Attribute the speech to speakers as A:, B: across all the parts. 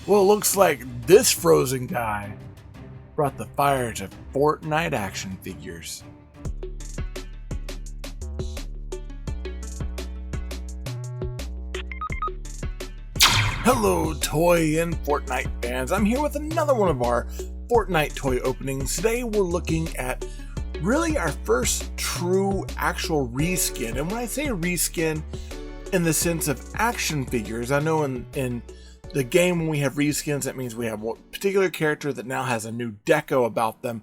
A: Well, it looks like this frozen guy brought the fire to Fortnite action figures. Hello, toy and Fortnite fans. I'm here with another one of our Fortnite toy openings. Today we're looking at really our first true actual reskin. And when I say reskin in the sense of action figures, I know in the game when we have reskins, that means we have one particular character that now has a new deco about them.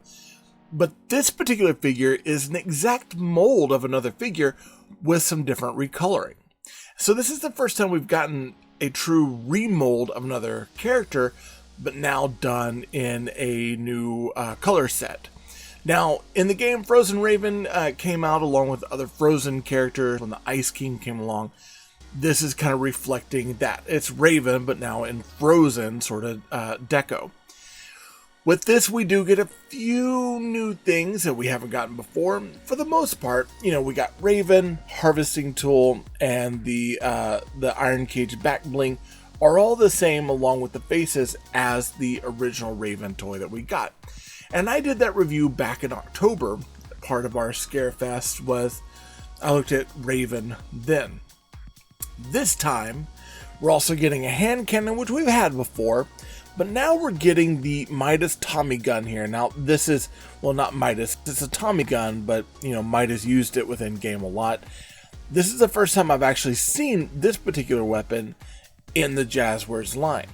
A: But this particular figure is an exact mold of another figure with some different recoloring. So this is the first time we've gotten a true remold of another character, but now done in a new color set. Now, in the game, Frozen Raven came out along with other Frozen characters when the Ice King came along. This is kind of reflecting that. It's Raven, but now in Frozen sort of deco. With this, we do get a few new things that we haven't gotten before. For the most part, we got Raven, Harvesting Tool, and the Iron Cage back bling are all the same along with the faces as the original Raven toy that we got. And I did that review back in October. Part of our Scarefest was I looked at Raven then. This time, we're also getting a hand cannon, which we've had before. But now we're getting the Midas Tommy gun here. Now this is, well, not Midas, it's a Tommy gun, but Midas used it within game a lot. This is the first time I've actually seen this particular weapon in the Jazwares line.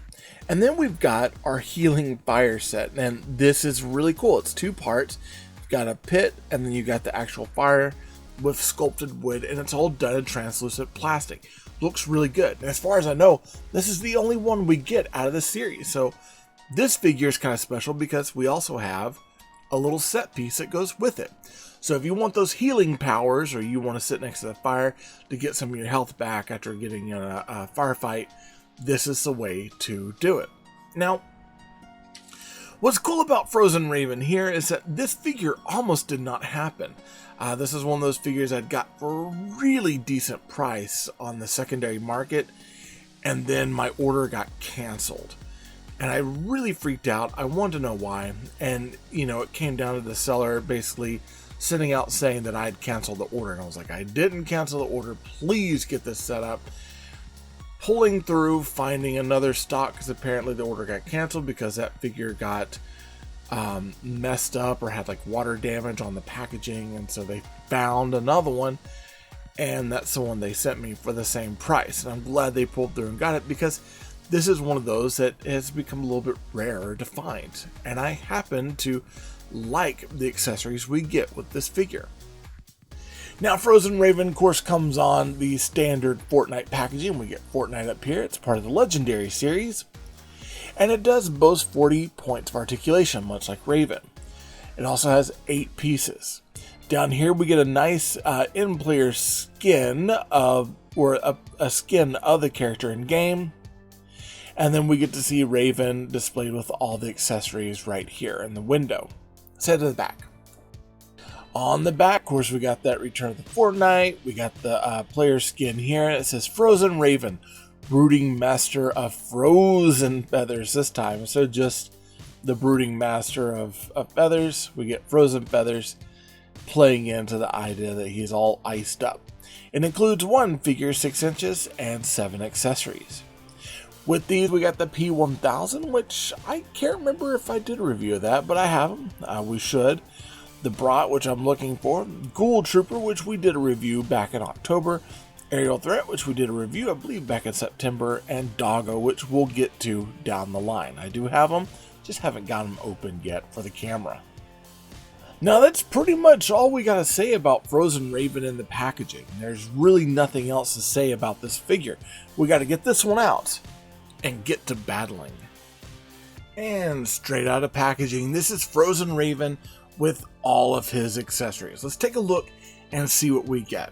A: And then we've got our healing fire set, and this is really cool. It's two parts. You've got a pit, and then you got the actual fire with sculpted wood, and it's all done in translucent plastic. Looks really good. And as far as I know, this is the only one we get out of the series. So this figure is kind of special because we also have a little set piece that goes with it. So if you want those healing powers, or you want to sit next to the fire to get some of your health back after getting in a firefight, this is the way to do it. Now, what's cool about Frozen Raven here is that this figure almost did not happen. This is one of those figures I'd got for a really decent price on the secondary market, and then my order got canceled. And I really freaked out. I wanted to know why, and it came down to the seller basically sitting out saying that I'd canceled the order, and I was like, I didn't cancel the order, please get this set up. Pulling through, finding another stock, because apparently the order got canceled because that figure got messed up or had like water damage on the packaging, and so they found another one, and that's the one they sent me for the same price. And I'm glad they pulled through and got it, because this is one of those that has become a little bit rarer to find, and I happen to like the accessories we get with this figure. Now, Frozen Raven, of course, comes on the standard Fortnite packaging. We get Fortnite up here. It's part of the Legendary series. And it does boast 40 points of articulation, much like Raven. It also has 8 pieces. Down here, we get a nice in-player skin of, or a skin of the character in game. And then we get to see Raven displayed with all the accessories right here in the window. Let's head to the back. On the back, of course, we got that Return of the Fortnite. We got the player skin here. It says Frozen Raven, Brooding Master of Frozen Feathers this time. Instead of just the Brooding Master of Feathers, we get Frozen Feathers, playing into the idea that he's all iced up. It includes one figure 6 inches and 7 accessories. With these, we got the P1000, which I can't remember if I did a review of that, but I have them. We should. The Brat, which I'm looking for, Ghoul Trooper, which we did a review back in October, Aerial Threat, which we did a review, I believe, back in September, and Doggo, which we'll get to down the line. I do have them, just haven't got them open yet for the camera. Now, that's pretty much all we got to say about Frozen Raven in the packaging. There's really nothing else to say about this figure. We got to get this one out and get to battling. And straight out of packaging, this is Frozen Raven with all of his accessories. Let's take a look and see what we get.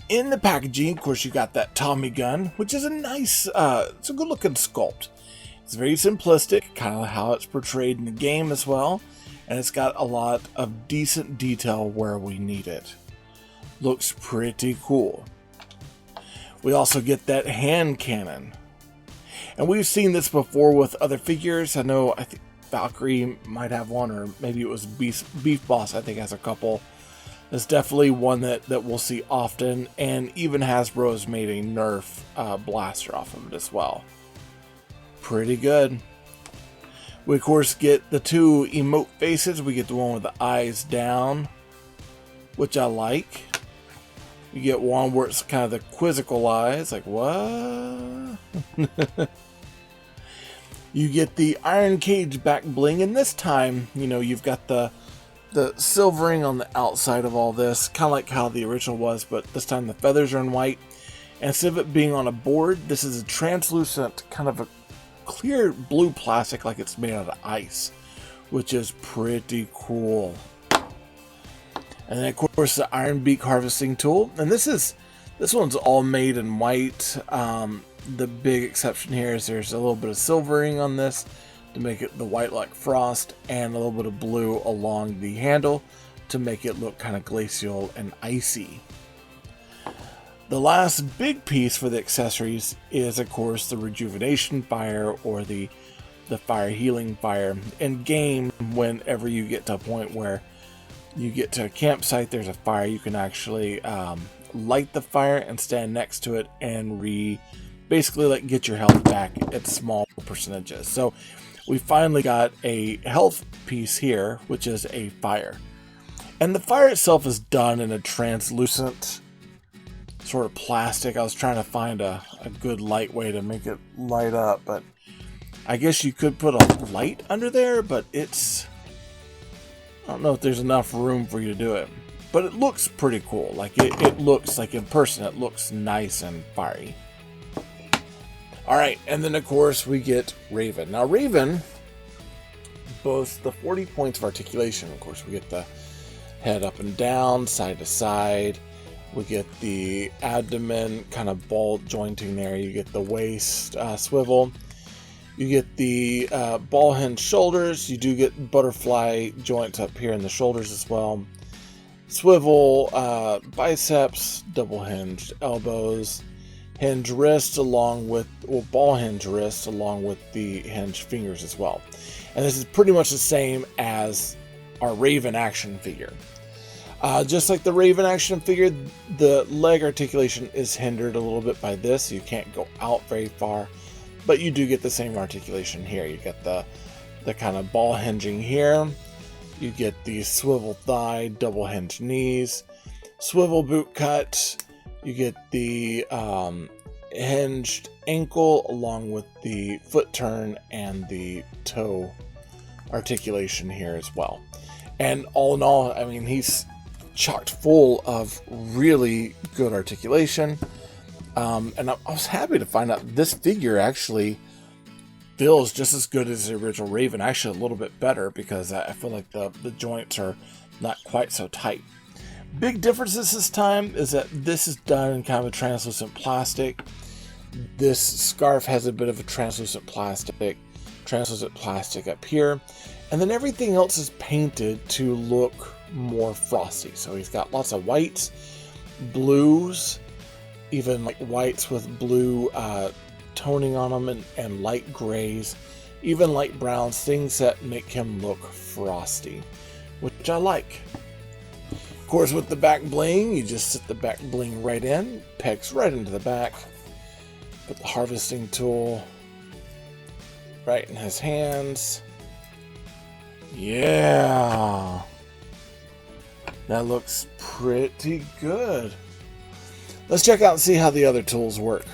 A: In the packaging, of course, you got that Tommy gun, which is a nice, it's a good looking sculpt. It's very simplistic, kind of how it's portrayed in the game as well, and it's got a lot of decent detail where we need it. Looks pretty cool. We also get that hand cannon. And we've seen this before with other figures. I think Valkyrie might have one, or maybe it was Beef Boss, I think, has a couple. It's definitely one that we'll see often, and even Hasbro has made a Nerf blaster off of it as well. Pretty good. We, of course, get the two emote faces. We get the one with the eyes down, which I like. You get one where it's kind of the quizzical eyes, like, what? You get the Iron Cage back bling, and this time, you know, you've got the silvering on the outside of all this, kind of like how the original was, but this time the feathers are in white. And instead of it being on a board, this is a translucent, kind of a clear blue plastic, like it's made out of ice, which is pretty cool. And then, of course, the Iron Beak harvesting tool, and this one's all made in white. The big exception here is there's a little bit of silvering on this to make it the white like frost, and a little bit of blue along the handle to make it look kind of glacial and icy. The last big piece for the accessories is, of course, the rejuvenation fire, or the fire healing fire. In game, whenever you get to a point where you get to a campsite, there's a fire, you can actually light the fire and stand next to it and basically like get your health back at small percentages. So we finally got a health piece here, which is a fire. And the fire itself is done in a translucent sort of plastic. I was trying to find a good light way to make it light up, but I guess you could put a light under there, but I don't know if there's enough room for you to do it. But it looks pretty cool. Like it looks like in person, it looks nice and fiery. Alright, and then of course we get Raven. Now Raven boasts the 40 points of articulation. Of course, we get the head up and down, side to side. We get the abdomen kind of ball jointing there. You get the waist swivel. You get the ball hinge shoulders. You do get butterfly joints up here in the shoulders as well. Swivel biceps, double hinged elbows. Hinge wrist along with, ball hinge wrist along with the hinge fingers as well. And this is pretty much the same as our Raven action figure. Just like the Raven action figure, the leg articulation is hindered a little bit by this. So you can't go out very far, but you do get the same articulation here. You get the kind of ball hinging here. You get the swivel thigh, double hinge knees, swivel boot cut. You get the hinged ankle along with the foot turn and the toe articulation here as well. And all in all, I mean, he's chocked full of really good articulation. And I was happy to find out this figure actually feels just as good as the original Raven, actually a little bit better, because I feel like the joints are not quite so tight. Big differences this time is that this is done in kind of a translucent plastic. This scarf has a bit of a translucent plastic up here. And then everything else is painted to look more frosty. So he's got lots of whites, blues, even like whites with blue toning on them, and light grays, even light browns, things that make him look frosty, which I like. Of course, with the back bling, you just sit the back bling right in, pegs right into the back, put the harvesting tool right in his hands. Yeah, that looks pretty good. Let's check out and see how the other tools work.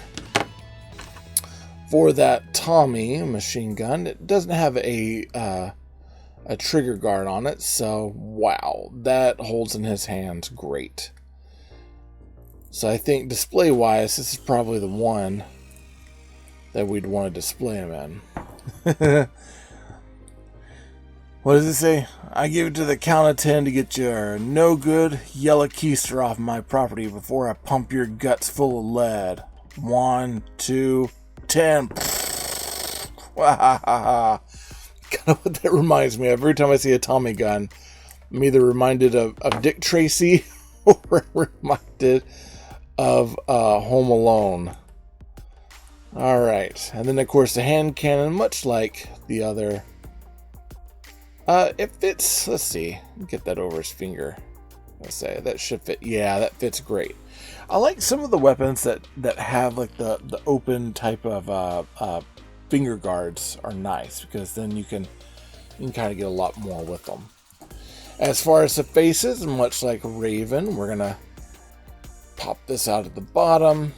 A: For that Tommy machine gun, it doesn't have a trigger guard on it, so wow, that holds in his hands great. So I think display wise, this is probably the one that we'd want to display him in. What does it say? I give it to the count of 10 to get your no good yellow keister off my property before I pump your guts full of lead. 1, 2, 10. Kind of what that reminds me of. Every time I see a Tommy gun, I'm either reminded of Dick Tracy or reminded of Home Alone. All right, and then of course the hand cannon, much like the other, it fits. Let's see, get that over his finger. Let's say that should fit. Yeah, that fits great. I like some of the weapons that have like the open type of finger guards are nice, because then you can kind of get a lot more with them. As far as the faces, much like Raven, we're gonna pop this out at the bottom,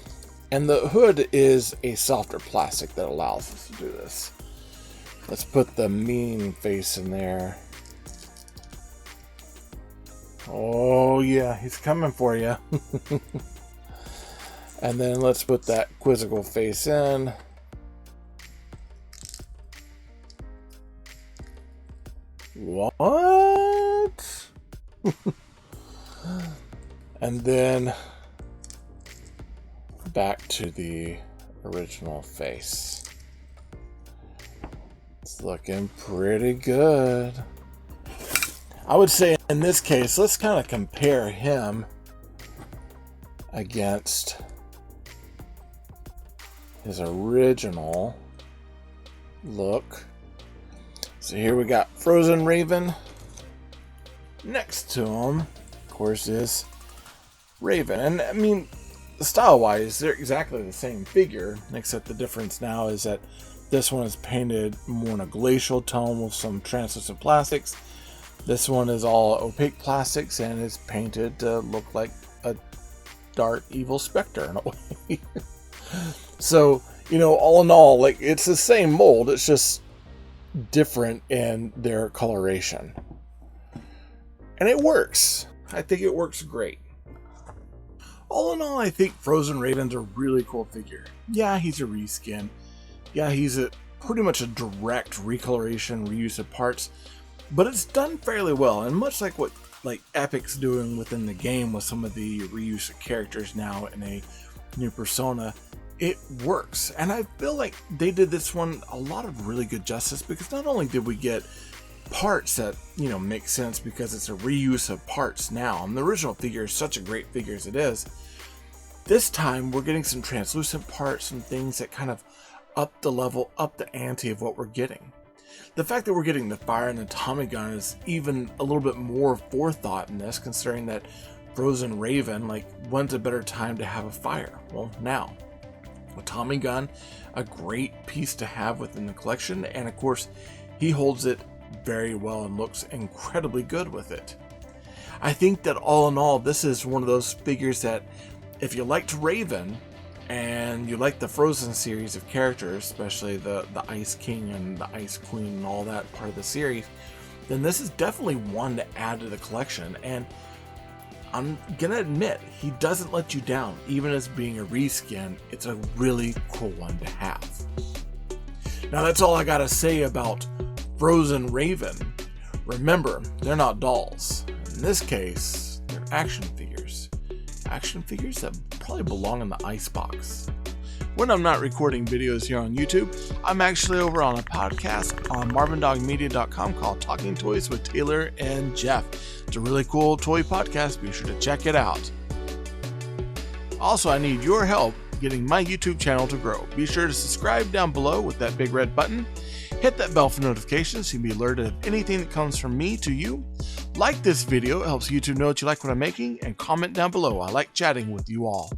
A: and the hood is a softer plastic that allows us to do this. Let's put the mean face in there. Oh yeah, he's coming for you. And then let's put that quizzical face in. What? And then back to the original face. It's looking pretty good. I would say in this case, let's kind of compare him against his original look. So here we got Frozen Raven. Next to him, of course, is Raven. And I mean, style-wise, they're exactly the same figure, except the difference now is that this one is painted more in a glacial tone with some translucent plastics. This one is all opaque plastics and is painted to look like a dark evil specter in a way. So, you know, all in all, like, it's the same mold, it's just different in their coloration. And it works. I think it works great. All in all, I think Frozen Raven's a really cool figure. Yeah, he's a reskin. Yeah, he's pretty much a direct recoloration, reuse of parts. But it's done fairly well, and much like what Epic's doing within the game with some of the reuse of characters now in a new persona, it works. And I feel like they did this one a lot of really good justice, because not only did we get parts that, you know, make sense because it's a reuse of parts now, and the original figure is such a great figure as it is, this time we're getting some translucent parts and things that kind of up the level, up the ante of what we're getting. The fact that we're getting the fire and the Tommy gun is even a little bit more forethought in this, considering that Frozen Raven, like, when's a better time to have a fire? Well, now. A Tommy gun, a great piece to have within the collection, and of course, he holds it very well and looks incredibly good with it. I think that all in all, this is one of those figures that if you liked Raven, and you like the Frozen series of characters, especially the Ice King and the Ice Queen and all that part of the series, then this is definitely one to add to the collection. And I'm gonna admit, he doesn't let you down. Even as being a reskin, it's a really cool one to have. Now that's all I gotta say about Frozen Raven. Remember, they're not dolls. In this case, they're action figures. Action figures that probably belong in the icebox. When I'm not recording videos here on YouTube, I'm actually over on a podcast on marvindogmedia.com called Talking Toys with Taylor and Jeff. It's a really cool toy podcast. Be sure to check it out. Also, I need your help getting my YouTube channel to grow. Be sure to subscribe down below with that big red button. Hit that bell for notifications so you can be alerted of anything that comes from me to you. Like this video, it helps YouTube know that you like what I'm making, and comment down below. I like chatting with you all.